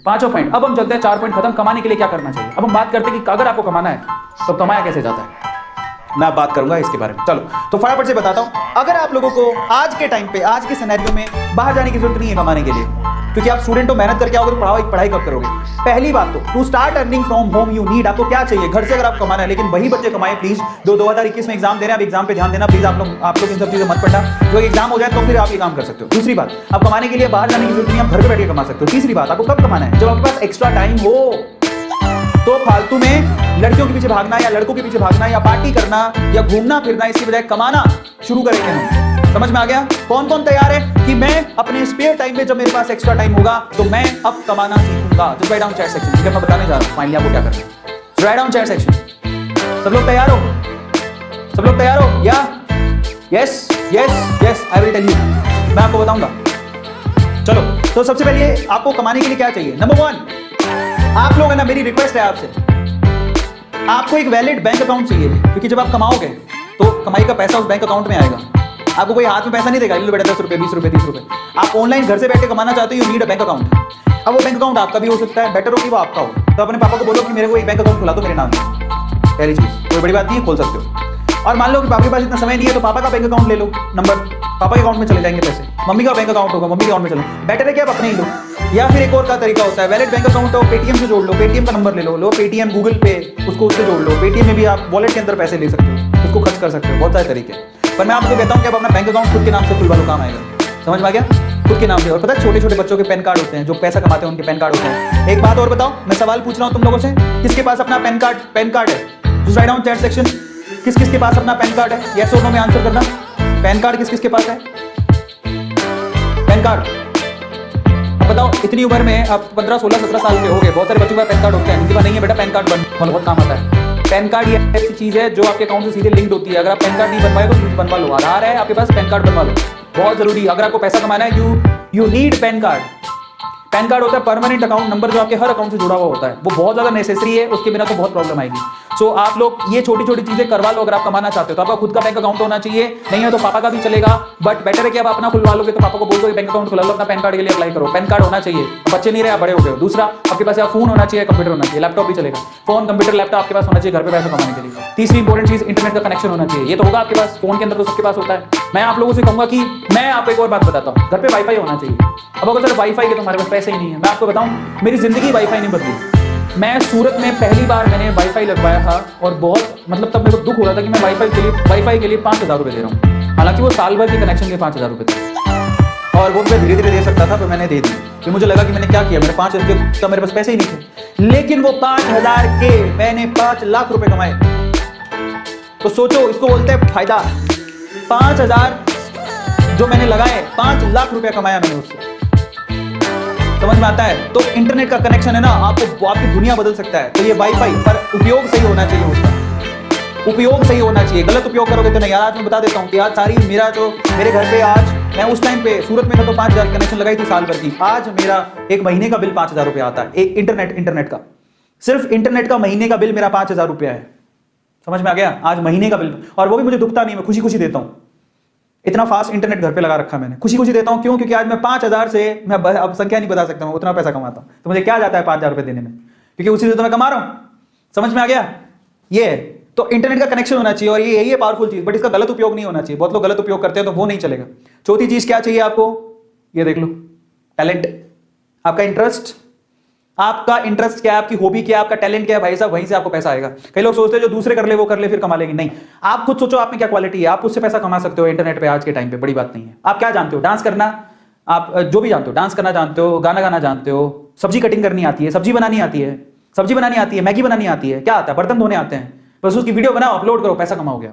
पांचों पॉइंट। अब हम चलते हैं 4 पॉइंट खत्म, कमाने के लिए क्या करना चाहिए। अब हम बात करते हैं कि अगर आपको कमाना है तो कमाया कैसे जाता है, मैं बात करूंगा इसके बारे में। चलो तो फटाफट से बताता हूं। अगर आप लोगों को आज के टाइम पे, आज के सिनेरियो में बाहर जाने की जरूरत नहीं है कमाने के लिए, क्योंकि आप स्टूडेंट हो, मेहनत करके आओगे तो पढ़ाई कब करोगे। पहली बात तो to start earning from home you need, आपको क्या चाहिए घर से अगर आप कमाना है, लेकिन वही बच्चे कमाए प्लीज जो 2021 में एग्जाम दे रहे हैं। आप एग्जाम पे ध्यान देना प्लीज, आप लोग इन सब चीजों मत पढ़ना। जो एग्जाम हो जाए तो फिर आप ये काम कर सकते हो। दूसरी बात, आप कमाने के लिए बाहर जाने की जरूरत नहीं है, आप घर पे बैठ के कमा सकते हो। तीसरी बात, आपको कब कमाना है, जब आपके पास एक्स्ट्रा टाइम हो। तो फालतू में लड़कियों के पीछे भागना या लड़कों के पीछे भागना या पार्टी करना या घूमना फिरना, इसकी बजाय कमाना शुरू करेंगे हम। समझ में आ गया? कौन कौन तैयार है कि मैं अपने स्पेयर टाइम में, जब मेरे पास एक्स्ट्रा टाइम होगा तो मैं अब कमाना सीखूंगा? Just write down chat section, ठीक है? मैं बताने जा रहा हूं फाइनली आपको क्या करना है। Write down chat section. सब लोग तैयार हो? सब लोग तैयार हो? या yes yes yes, I will tell you, मैं आपको बताऊंगा। चलो तो सबसे पहले आपको कमाने के लिए क्या चाहिए। नंबर 1, आप लोग है ना, मेरी रिक्वेस्ट है आपसे, आपको एक वैलिड बैंक अकाउंट चाहिए, क्योंकि जब आप कमाओगे तो कमाई का पैसा उस बैंक अकाउंट में आएगा। आपको कोई हाथ में पैसा नहीं देगा, लो बेटा 10 रुपए 20 रुपए 30 रुपए। आप ऑनलाइन घर से बैठ के कमाना चाहते हो, you need a bank account. अब वो बैंक अकाउंट आपका भी हो सकता है, बेटर हो कि वो आपका हो। तो अपने पापा को बोलो कि मेरे को एक बैंक अकाउंट खुला दो मेरे नाम से। पहली चीज, कोई बड़ी बात नहीं है, खोल सकते हो। और मान लो कि पापा के पास इतना समय नहीं है तो पापा का बैंक अकाउंट ले लो, नंबर पापा के अकाउंट में चले जाएंगे पैसे। मम्मी का बैंक अकाउंट होगा, मम्मी के अकाउंट में चलो, बेटर है कि आप अपने ही लो। या फिर एक और का तरीका होता है, वैलिड बैंक अकाउंट हो, पेटीएम से जोड़ लो, पेटीएम का नंबर ले लो, पेटीएम गूगल पे, उसको उससे जोड़ लो। पेटीएम में भी आप वॉलेट के अंदर पैसे ले सकते हो, उसको खर्च कर सकते हो, बहुत सारे तरीके। पर मैं आपको कहता हूँ कि आप अपना बैंक अकाउंट खुद के नाम से खुलवा लो, काम आएगा। समझ में आ गया? खुद के नाम से। और पता है छोटे छोटे बच्चों के पैन कार्ड होते हैं, जो पैसा कमाते हैं उनके पैन कार्ड होते हैं। एक बात और बताओ, मैं सवाल पूछ रहा हूँ तुम लोगों से, किसके पास अपना पैन कार्ड है? Just write down chat section, किस किस के पास अपना पैन कार्ड है? यस और नो में आंसर करना। पैन कार्ड किस किस के पास है? पैन कार्ड अब बताओ, इतनी उम्र में आप 15 16 17 साल के हो गए, बहुत सारे बच्चों का पैन कार्ड होते हैं, इनके पास नहीं है बेटा पैन कार्ड, बहुत काम आता है। पैन कार्ड ये ऐसी चीज है जो आपके अकाउंट से सीधे लिंक्ड होती है। अगर आप पैन कार्ड नहीं बनवाए तो बनवा लो, आधार है आपके पास, पैन कार्ड बनवा लो, बहुत जरूरी। अगर आपको पैसा कमाना है you need pan card. Pan card होता है परमानेंट अकाउंट नंबर, जो आपके हर अकाउंट से जुड़ा हुआ होता है, वो बहुत ज्यादा नेसेसरी है, उसके बिना तो बहुत प्रॉब्लम आएगी। सो आप लोग ये छोटी छोटी चीजें करवा लो। अगर आप कमाना चाहते हो तो आपका खुद का बैंक अकाउंट होना चाहिए, नहीं है तो पापा का भी चलेगा, बट बेटर है कि आप अपना खुलवा लोगे तो पापा को बोल दो बैंक अकाउंट खुला लो, अपना पैन कार्ड के लिए अप्लाई करो। पैन कार्ड होना चाहिए, बच्चे नहीं रहे आप बड़े हो गए। दूसरा, आपके पास फोन होना चाहिए, कंप्यूटर होना चाहिए, लैपटॉप भी चलेगा, फोन कंप्यूटर लैपटॉप आपके पास होना चाहिए घर पे पैसा कमाने के लिए। तीसरी इंपॉर्टेंट चीज, इंटरनेट का कनेक्शन होना चाहिए। ये तो होगा आपके पास, फोन के अंदर तो सबके पास होता है। मैं आप लोगों से कहूंगा कि मैं आपको एक और बात बताता हूँ, घर पे वाईफाई होना चाहिए। अब अगर सर वाईफाई के तुम्हारे पास पैसे ही नहीं है, मैं आपको बताऊं, मेरी जिंदगी वाईफाई नहीं बदली। मैं सूरत में पहली बार मैंने वाईफाई लगवाया था और बहुत मतलब तब मेरे को दुख हो रहा था कि मैं वाईफाई के लिए 5000 रुपये दे रहा हूँ। हालांकि वो साल भर के कनेक्शन के 5000 रुपये थे और वो मैं धीरे धीरे दे सकता था, तो मैंने दे दी। फिर मुझे लगा कि मैंने क्या किया, मेरे 5 रुपये का मेरे पास पैसे ही नहीं थे, लेकिन वो 5000 के मैंने 5 लाख रुपए कमाए। तो सोचो, इसको बोलते हैं फायदा। 5000 जो मैंने लगाए, 5 लाख रुपया कमाया मैंने उससे। समझ में आता है? तो इंटरनेट का कनेक्शन है ना, आपको आपकी दुनिया बदल सकता है। तो ये वाईफाई, पर उपयोग सही होना चाहिए उसका, उपयोग सही होना चाहिए। गलत उपयोग करोगे तो नहीं। यार आज मैं बता देता हूँ कि आज सारी मेरे घर पे, आज मैं उस टाइम पे सूरत में था तो 5000 कनेक्शन लगाई थी साल भर की। आज मेरा एक महीने का बिल 5000 रुपया आता है, एक इंटरनेट का, सिर्फ इंटरनेट का महीने का बिल मेरा 5000 रुपया है। समझ में आ गया? आज महीने का बिल, और वो भी मुझे दुखता नहीं, मैं खुशी खुशी देता हूँ। इतना फास्ट इंटरनेट घर पे लगा रखा मैंने, खुशी खुशी देता हूं। क्यों? क्योंकि आज मैं 5000 से, मैं अब संख्या नहीं बता सकता, मैं उतना पैसा कमाता हूं। तो मुझे क्या जाता है 5000 रुपए देने में, क्योंकि उसी से तो मैं कमा रहा हूं। समझ में आ गया? ये तो इंटरनेट का कनेक्शन होना चाहिए, और ये यही है पावरफुल चीज, बट इसका गलत उपयोग नहीं होना चाहिए। बहुत लोग गलत उपयोग करते हैं तो वो नहीं चलेगा। चौथी चीज क्या चाहिए आपको, ये देख लो, टैलेंट। आपका इंटरेस्ट, आपका इंटरेस्ट क्या है, आपकी हॉबी क्या है, आपका टैलेंट क्या है, भाई साहब, वहीं से आपको पैसा आएगा। कई लोग सोचते हैं जो दूसरे कर ले वो कर ले फिर कमा लेंगे, नहीं। आप खुद सोचो आप में क्या क्वालिटी है, आप उससे पैसा कमा सकते हो इंटरनेट पे आज के टाइम पे, बड़ी बात नहीं है। आप क्या जानते हो, डांस करना, आप जो भी जानते हो, डांस करना जानते हो, गाना गाना जानते हो, सब्जी कटिंग करनी आती है, सब्जी बनानी आती है, मैगी बनानी आती है, क्या आता है, बर्तन धोने आते हैं, बस उसकी वीडियो बनाओ, अपलोड करो, पैसा कमाओ गया।